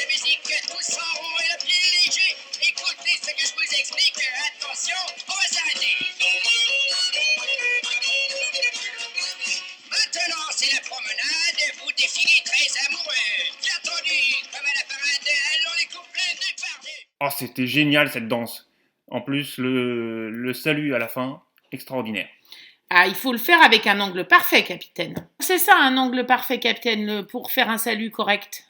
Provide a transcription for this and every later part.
la musique, tous en rond et le pied léger. Écoutez ce que je vous explique. Attention, on va s'arrêter. Maintenant, c'est la promenade. Vous défilez très amoureux. Bien entendu, comme à la parade, allons les couplets dépardés. Oh, c'était génial cette danse. En plus, le salut à la fin, extraordinaire. Ah, il faut le faire avec un angle parfait, capitaine. C'est ça, un angle parfait, capitaine, pour faire un salut correct.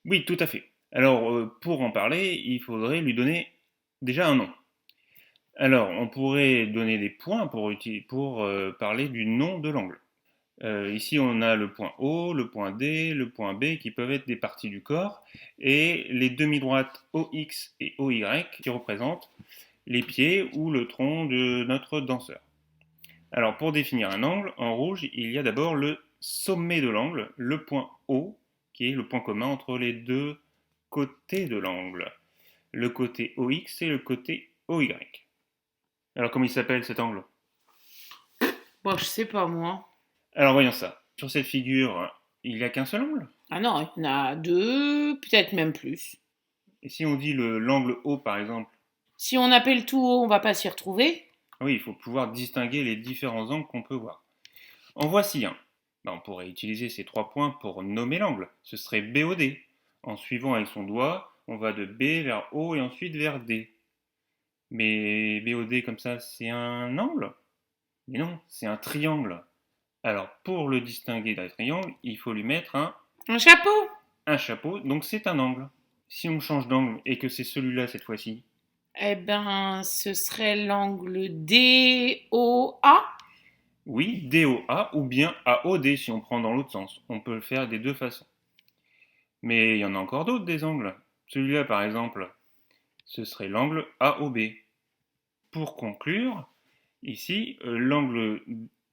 Oui, tout à fait. Alors, pour en parler, il faudrait lui donner déjà un nom. Alors, on pourrait donner des points pour parler du nom de l'angle. Ici, on a le point O, le point D, le point B qui peuvent être des parties du corps, et les demi-droites OX et OY qui représentent les pieds ou le tronc de notre danseur. Alors, pour définir un angle, en rouge, il y a d'abord le sommet de l'angle, le point O, qui est le point commun entre les deux côtés de l'angle, le côté OX et le côté OY. Alors, comment il s'appelle cet angle? Bon, je sais pas, moi. Alors, voyons ça. Sur cette figure, il n'y a qu'un seul angle. Ah non, il y en a deux, peut-être même plus. Et si on dit l'angle O, par exemple, Si on appelle tout haut, on va pas s'y retrouver. oui, il faut pouvoir distinguer les différents angles qu'on peut voir. En voici un. On pourrait utiliser ces 3 points pour nommer l'angle. Ce serait BOD. En suivant avec son doigt, on va de B vers O et ensuite vers D. Mais BOD comme ça, c'est un angle? Mais non, c'est un triangle. Alors pour le distinguer d'un triangle, il faut lui mettre Un chapeau. un chapeau, donc c'est un angle. Si on change d'angle et que c'est celui-là cette fois-ci, Eh ben, ce serait l'angle DOA. oui, DOA ou bien AOD si on prend dans l'autre sens. On peut le faire des deux façons. Mais il y en a encore d'autres des angles. Celui-là par exemple, ce serait l'angle AOB. Pour conclure, ici, l'angle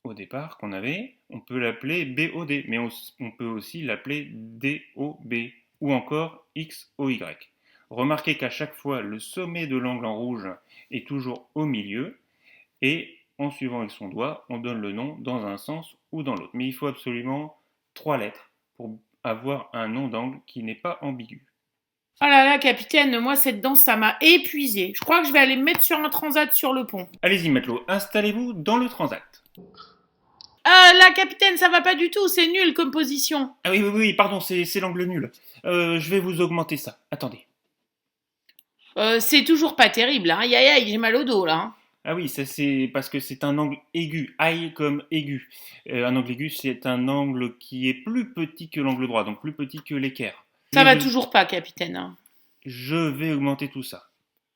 au départ qu'on avait, on peut l'appeler BOD, mais on peut aussi l'appeler DOB ou encore XOY. Remarquez qu'à chaque fois, le sommet de l'angle en rouge est toujours au milieu et en suivant avec son doigt, on donne le nom dans un sens ou dans l'autre. Mais il faut absolument 3 lettres pour avoir un nom d'angle qui n'est pas ambigu. Oh là là, capitaine, moi cette danse, ça m'a épuisé. Je crois que je vais aller me mettre sur un transat sur le pont. Allez-y matelot, installez-vous dans le transat. Là, capitaine, ça va pas du tout, c'est nul comme position. Ah oui, pardon, c'est l'angle nul. Je vais vous augmenter ça. Attendez. C'est toujours pas terrible, hein. Aïe aïe aïe, j'ai mal au dos là. Hein. Ah oui, ça c'est parce que c'est un angle aigu, aïe comme aigu. Un angle aigu, c'est un angle qui est plus petit que l'angle droit, donc plus petit que l'équerre. Ça va toujours pas, capitaine. Hein. Je vais augmenter tout ça.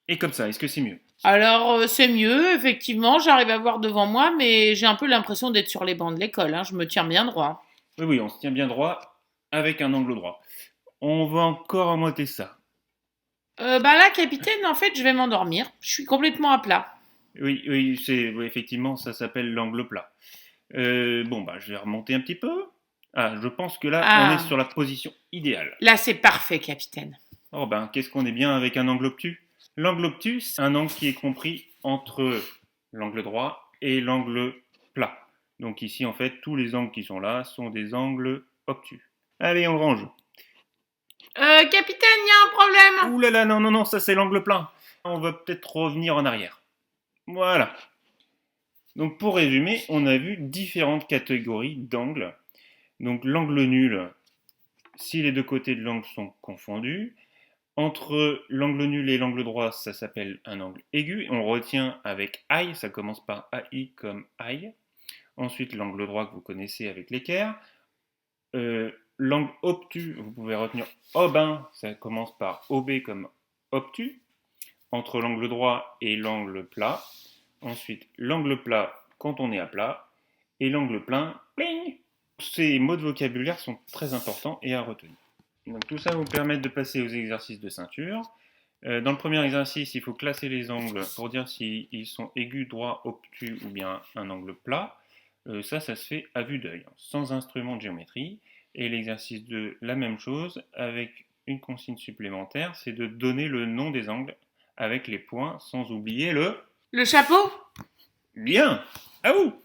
Et comme ça, est-ce que c'est mieux? Alors, c'est mieux, effectivement, j'arrive à voir devant moi, mais j'ai un peu l'impression d'être sur les bancs de l'école, hein. Je me tiens bien droit. Oui, on se tient bien droit avec un angle droit. On va encore augmenter ça. Bah là, capitaine, en fait, je vais m'endormir. Je suis complètement à plat. Oui, effectivement, ça s'appelle l'angle plat. Je vais remonter un petit peu. Ah, je pense que là, on est sur la position idéale. Là, c'est parfait, capitaine. Oh qu'est-ce qu'on est bien avec un angle obtus? L'angle obtus, c'est un angle qui est compris entre l'angle droit et l'angle plat. Donc ici, en fait, tous les angles qui sont là sont des angles obtus. Allez, on range. Capitaine, il y a un problème. Ouh là là, non, ça c'est l'angle plein. On va peut-être revenir en arrière. Voilà. Donc pour résumer, on a vu différentes catégories d'angles. Donc l'angle nul, si les deux côtés de l'angle sont confondus. Entre l'angle nul et l'angle droit, ça s'appelle un angle aigu. On retient avec aïe, ça commence par AI comme aïe. Ensuite, l'angle droit que vous connaissez avec l'équerre. L'angle obtus, vous pouvez retenir obin, ça commence par OB comme obtus. Entre l'angle droit et l'angle plat. Ensuite, l'angle plat quand on est à plat. Et l'angle plein, pling. Ces mots de vocabulaire sont très importants et à retenir. Donc tout ça va vous permettre de passer aux exercices de ceinture. Dans le premier exercice, il faut classer les angles pour dire s'ils sont aigus, droits, obtus ou bien un angle plat. Ça se fait à vue d'œil, sans instrument de géométrie. Et l'exercice 2, la même chose, avec une consigne supplémentaire, c'est de donner le nom des angles avec les points, sans oublier Le chapeau? Bien. À vous.